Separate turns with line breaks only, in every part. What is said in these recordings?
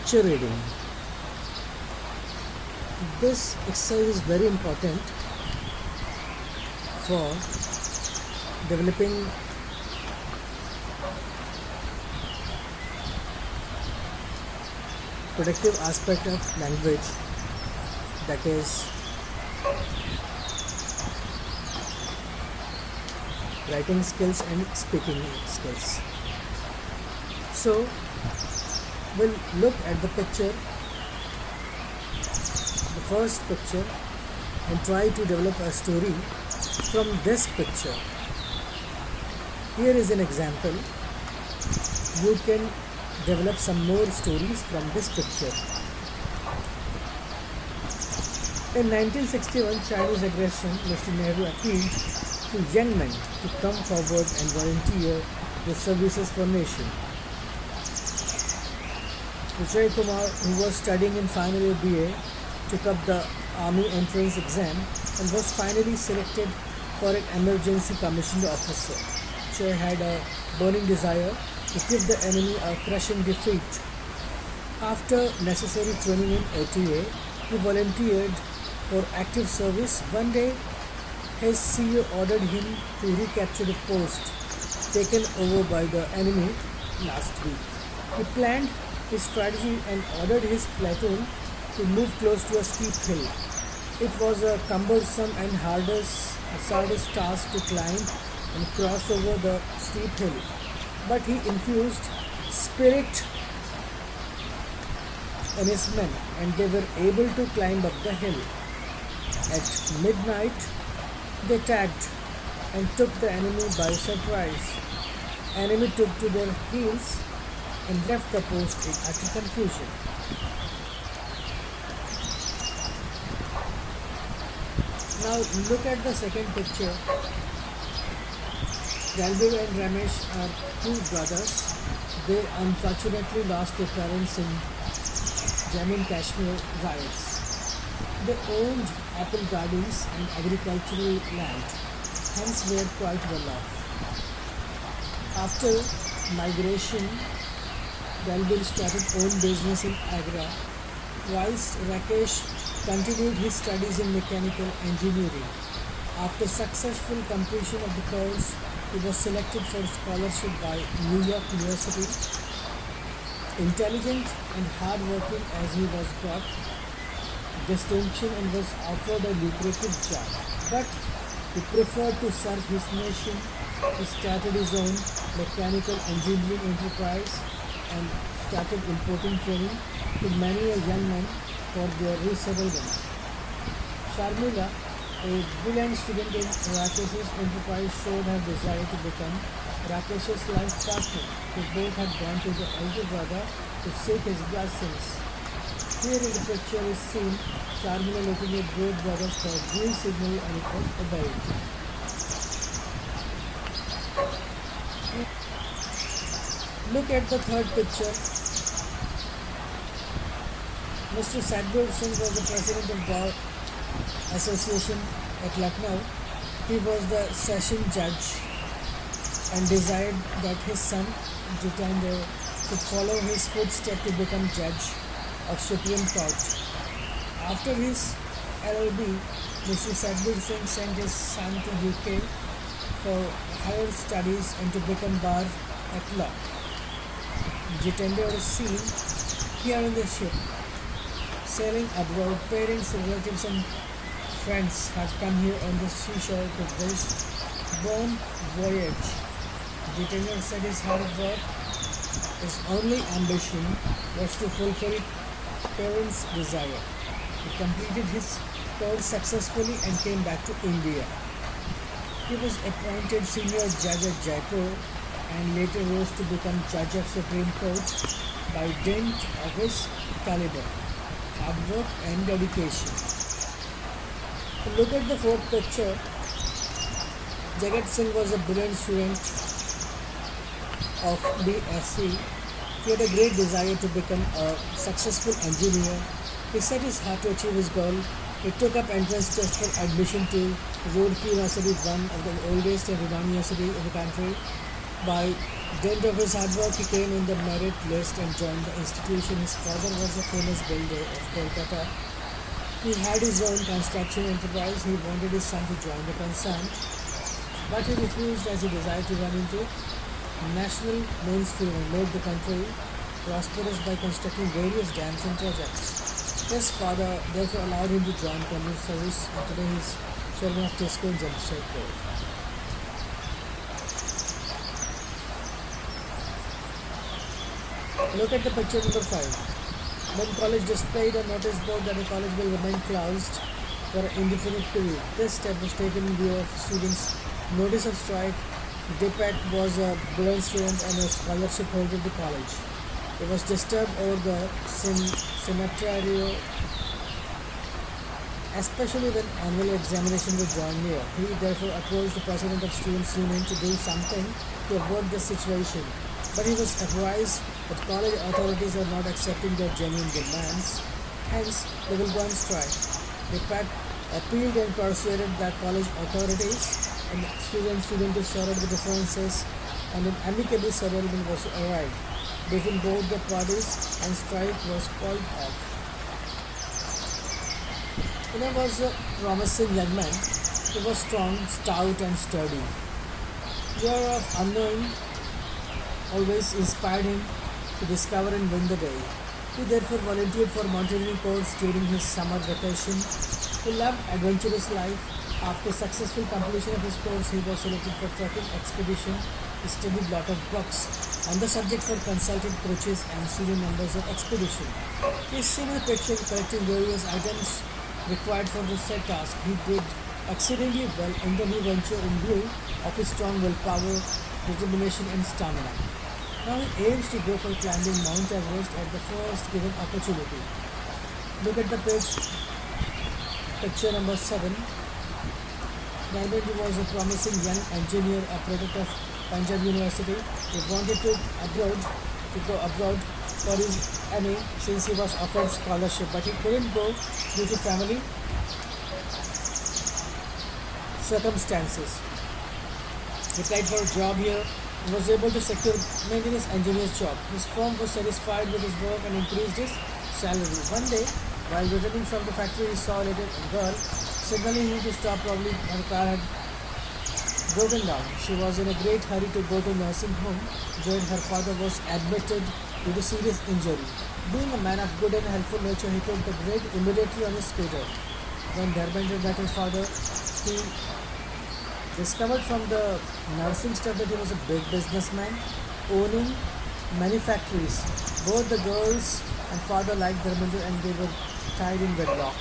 picture reading. This exercise is very important for developing productive aspect of language, that is writing skills and speaking skills. So we'll look at the picture, the first picture, and try to develop a story from this picture. Here is an example. You can develop some more stories from this picture. In 1961 Chinese aggression, Mr. Nehru appealed to young men to come forward and volunteer their services for nation. Vijay Kumar, who was studying in final year BA, took up the army entrance exam and was finally selected for an emergency commissioned officer. Vijay had a burning desire to give the enemy a crushing defeat. After necessary training in OTA, he volunteered for active service. One day, his CEO ordered him to recapture the post taken over by the enemy last week. He planned his strategy and ordered his platoon to move close to a steep hill. It was a cumbersome and hardest task to climb and cross over the steep hill, but he infused spirit in his men and they were able to climb up the hill. At midnight, they attacked and took the enemy by surprise. Enemy took to their heels and left the post in utter confusion. Now look at the second picture. Lsrw and Ramesh are two brothers. They unfortunately lost their parents in Jammu and Kashmir riots. They owned apple gardens and agricultural land, hence were quite well off. After migration, Lsrw started own business in Agra, whilst Rakesh continued his studies in mechanical engineering. After successful completion of the course, he was selected for scholarship by New York University. Intelligent and hardworking as he was, got distinction and was offered a lucrative job, but he preferred to serve his nation. He started his own mechanical engineering enterprise and started importing training to many a young men for their resettlement. Sharmila, a brilliant student in Rakesh's enterprise, showed her desire to become Rakesh's life partner. They both had gone to the elder brother to seek his blessings. Here in the picture is seen Sharmila looking at both brothers for a green signal and it was obeyed. Look at the third picture. Mr. Lsrw was the president of Bar Association at Lucknow. He was the session judge and desired that his son Jitendra should follow his footsteps to become judge of Supreme Court. After his LLB, Mr. Lsrw sent his son to UK for higher studies and to become bar at law. Jitendra was seen here in the ship, sailing abroad. Parents, relatives and friends had come here on the seashore to this bon voyage. Jitendra said his hard work, his only ambition was to fulfill parents' desire. He completed his course successfully and came back to India. He was appointed senior judge at Jaipur and later rose to become judge of Supreme Court by dint of his caliber, hard work and dedication. Look at the fourth picture. Jagat Singh was a brilliant student of BSc. He had a great desire to become a successful engineer. He set his heart to achieve his goal. He took up entrance test for admission to Roorkee University, one of the oldest and renowned university in the country. By dint of his hard work, he came in the merit list and joined the institution. His father was a famous builder of Kolkata. He had his own construction enterprise. He wanted his son to join the concern, but he refused as he desired to run into national mainstream and made the country prosperous by constructing various dams and projects. His father therefore allowed him to join communist service, and today he is chairman of Tesco in Jamshedpur. Look at the picture number 5. When college displayed a notice board that the college will remain closed for an indefinite period. This step was taken in view of students' notice of strike. Dipak was a brilliant student and a scholarship holder of the college. He was disturbed over the scenario, especially when annual examination was drawing near. He therefore approached the president of Students' Union to do something to avoid the situation. But he was advised that college authorities are not accepting their genuine demands, hence they will go on strike. Dipak appealed and persuaded that college authorities and student to settle the differences, and an amicable settlement was arrived between both the parties, and strike was called off. He was a promising young man. He was strong, stout, and sturdy. Year of unknowing always inspired him to discover and win the day. He therefore volunteered for mountaineering course during his summer vacation. He loved adventurous life. After successful completion of his course, he was selected for trekking expedition. He studied lot of books on the subject for consulted coaches and senior members of expedition. He is seen in the picture collecting various items required for the said task. He did exceedingly well in the new venture in view of his strong willpower, determination, and stamina. Now he aims to go for climbing Mount Everest at the first given opportunity. Look at the picture number 7. He was a promising young engineer, a product of Punjab University. He wanted to go abroad for his MA since he was offered scholarship, but he couldn't go due to family circumstances. He applied for a job here and was able to secure maintenance engineer's job. His firm was satisfied with his work and increased his salary. One day, while returning from the factory, he saw a little girl signaling him to stop. Probably her car had broken down. She was in a great hurry to go to nursing home where her father was admitted due to serious injury. Being a man of good and helpful nature, he took the grade immediately on his scooter. When Dharmendra met his father, he discovered from the nursing staff that he was a big businessman owning many factories. Both the girls and father liked Dharmendra and they were tied in wedlock.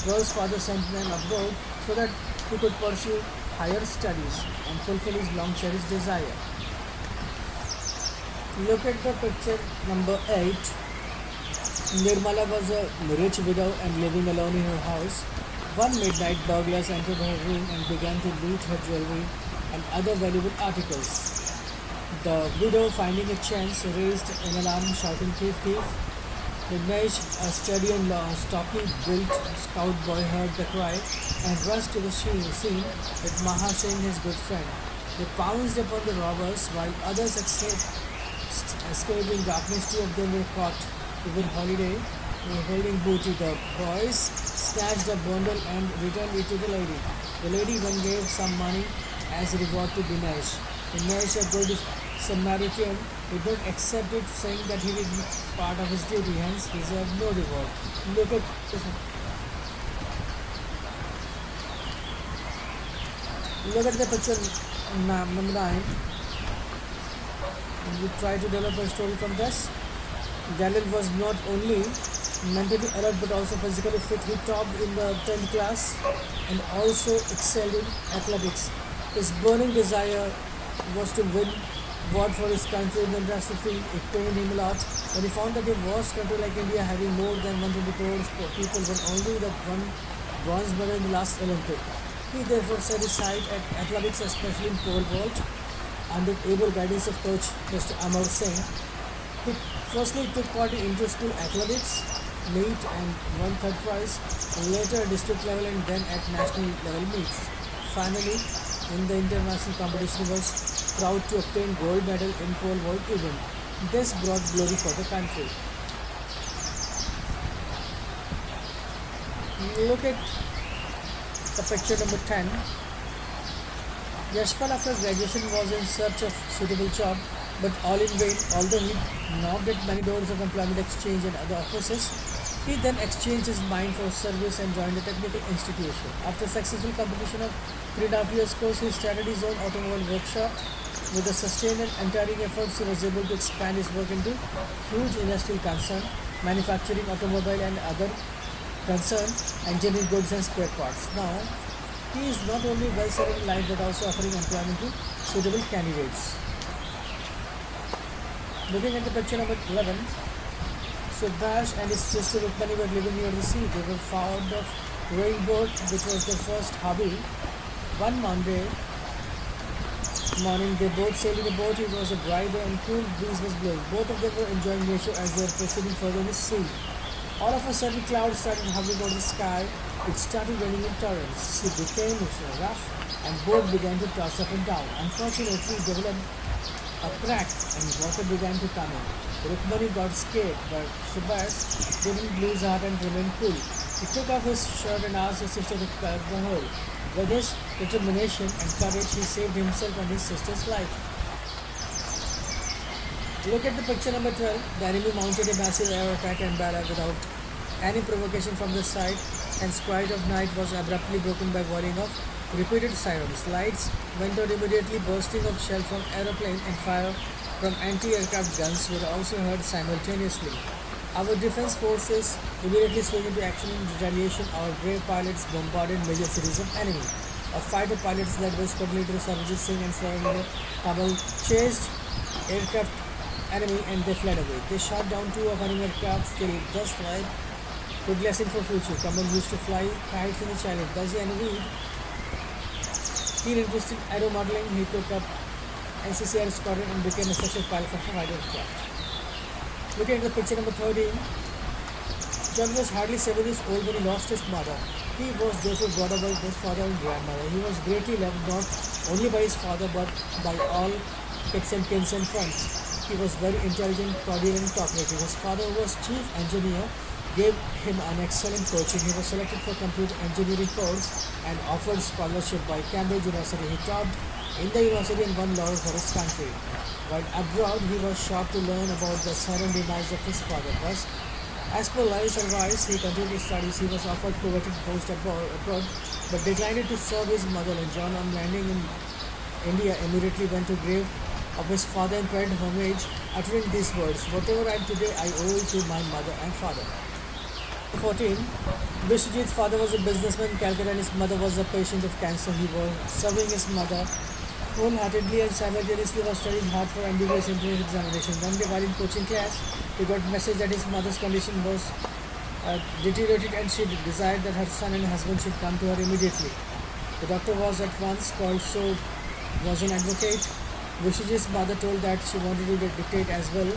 Girl's father sent them abroad so that he could pursue higher studies and fulfill his long cherished desire. Look at the picture number 8. Nirmala was a rich widow and living alone in her house. One midnight, burglars entered her room and began to loot her jewelry and other valuable articles. The widow, finding a chance, raised an alarm, shouting, "Thief, thief!" Vignesh, a steady and stocky built scout boy, heard the cry and rushed to the scene with Maha Singh, his good friend. They pounced upon the robbers while others escaped in darkness. Two of them were caught over holiday holding booty. The boys snatched the bundle and returned it to the lady. The lady then gave some money as a reward to Dinesh. Dinesh, a good Samaritan, did not accept it, saying that he did part of his duty, hence he deserved no reward. Look at the picture number 9. And we try to develop a story from this. Galil was not only mentally alert but also physically fit. He topped in the 10th class and also excelled in athletics. His burning desire was to win award for his country in the international field. It pained him a lot when he found that a vast country like India, having more than 120 crores people, won only the one bronze medal in the last Olympic. He therefore set his sight at athletics, especially in pole vault, under able guidance of coach Mr. Amar Singh. He firstly took part in inter-school athletics, meet and won third prize, later district level and then at national level meets. Finally, in the international competition, he was proud to obtain gold medal in pole vault event. This brought glory for the country. Look at the picture number 10. Yashpal after graduation was in search of suitable job, but all in vain. Although he knocked at many doors of employment exchange and other offices, he then exchanged his mind for service and joined a technical institution. After successful completion of 3.5 years course, he started his own automobile workshop. With a sustained and untiring efforts, he was able to expand his work into huge industrial concern, manufacturing automobile and other concern, engineering goods and spare parts. Now, he is not only well settled in life but also offering employment to suitable candidates. Looking at the picture number 11, Subhash and his sister Rukmani were living near the sea. They were fond of rowing boat, which was their first hobby. One Monday morning, they both sailed in a boat. It was a dry day and cool breeze was blowing. Both of them were enjoying nature as they were proceeding further in the sea. All of a sudden, clouds started hovering over the sky. It started raining in torrents. Sea became rough and boat began to toss up and down. Unfortunately, it developed a crack and water began to come in. Rukmani got scared, but Subhash didn't lose heart and remained cool. He took off his shirt and asked his sister to plug the hole. With his determination and courage, he saved himself and his sister's life. Look at the picture number 12. The enemy mounted a massive air attack and barrage without any provocation from the side, and quiet of night was abruptly broken by whirring of repeated sirens. Lights went out immediately. Bursting of shell from aeroplane and fire from anti-aircraft guns were also heard simultaneously. Our defense forces immediately swung into action in retaliation. Our brave pilots bombarded major cities of enemy. Our fighter pilots led by Squad Leader Sarojit Singh and Sarojit Kamal chased aircraft enemy and they fled away. They shot down 2 of enemy aircraft, killed, thus life good lesson for future. Kamal used to fly kites in the challenge. Thus the enemy keen interest in aero modeling, he took up NCCR squadron and became a special pilot for fighter aircraft. Looking at the picture number 13, John was hardly 7 years old when he lost his mother. He was therefore brought up by his father and grandmother. He was greatly loved not only by his father but by all kith and kin and friends. He was very intelligent, cordial and talkative. His father, who was chief engineer, gave him an excellent coaching. He was selected for computer engineering course and offered scholarship by Cambridge University. He taught in the university and won laurels for his country. While abroad, he was shocked to learn about the sudden demise of his father. Thus, as per Lsrw advice, he continued his studies. He was offered coveted post abroad, but declined to serve his motherland. John, on landing in India, immediately went to grave of his father and paid homage, uttering these words: "Whatever I am today, I owe it to my mother and father." 14. Vishwajit's father was a businessman in Calcutta and his mother was a patient of cancer. He was serving his mother wholeheartedly and simultaneously was studying hard for ambiguous entrance examination. One day while in coaching class, he got a message that his mother's condition was deteriorated and she desired that her son and husband should come to her immediately. The doctor was at once called, so was an advocate. Vishwajit's mother told that she wanted to dictate as well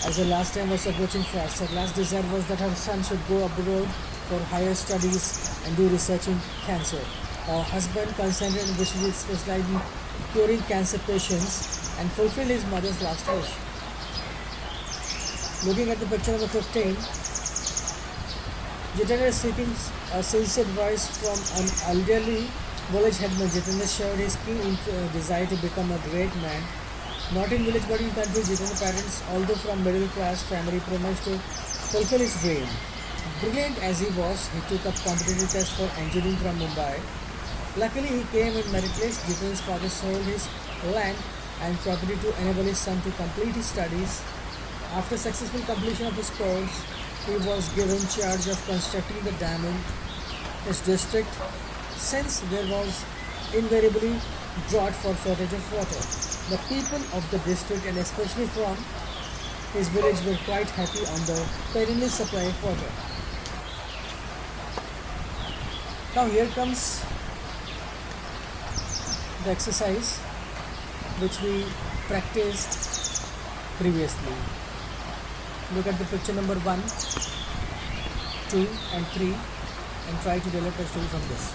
as her last time was approaching fast. Her last desire was that her son should go abroad for higher studies and do research in cancer. Her husband consented and Vishwajit specialized in curing cancer patients and fulfilled his mother's last wish. Looking at the picture number 15, Jitendra is seeking a sincere advice from an elderly village headman. Jitendra shared his keen desire to become a great man, not in village but in country. Jitendra's parents, although from middle class family, promised to fulfill his dream. Brilliant as he was, he took up competitive tests for engineering from Mumbai. Luckily, he came in merit list. Jitendra's father sold his land and property to enable his son to complete his studies. After successful completion of his course, he was given charge of constructing the dam in his district, since there was invariably drought for shortage of water. The people of the district and especially from his village were quite happy on the perennial supply of water. Now here comes the exercise which we practiced previously. Look at the picture number 1, 2 and 3 and try to develop a story from this.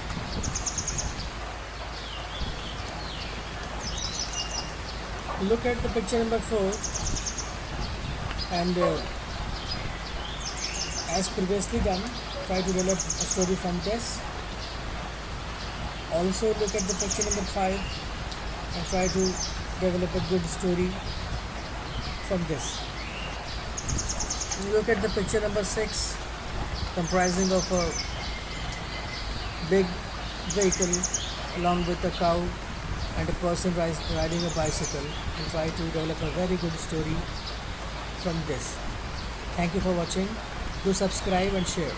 Look at the picture number 4 and as previously done, try to develop a story from this. Also look at the picture number 5 and try to develop a good story from this. Look at the picture number 6, comprising of a big vehicle along with a cow and a person riding a bicycle, and try to develop a very good story from this. Thank you for watching. Do subscribe and share.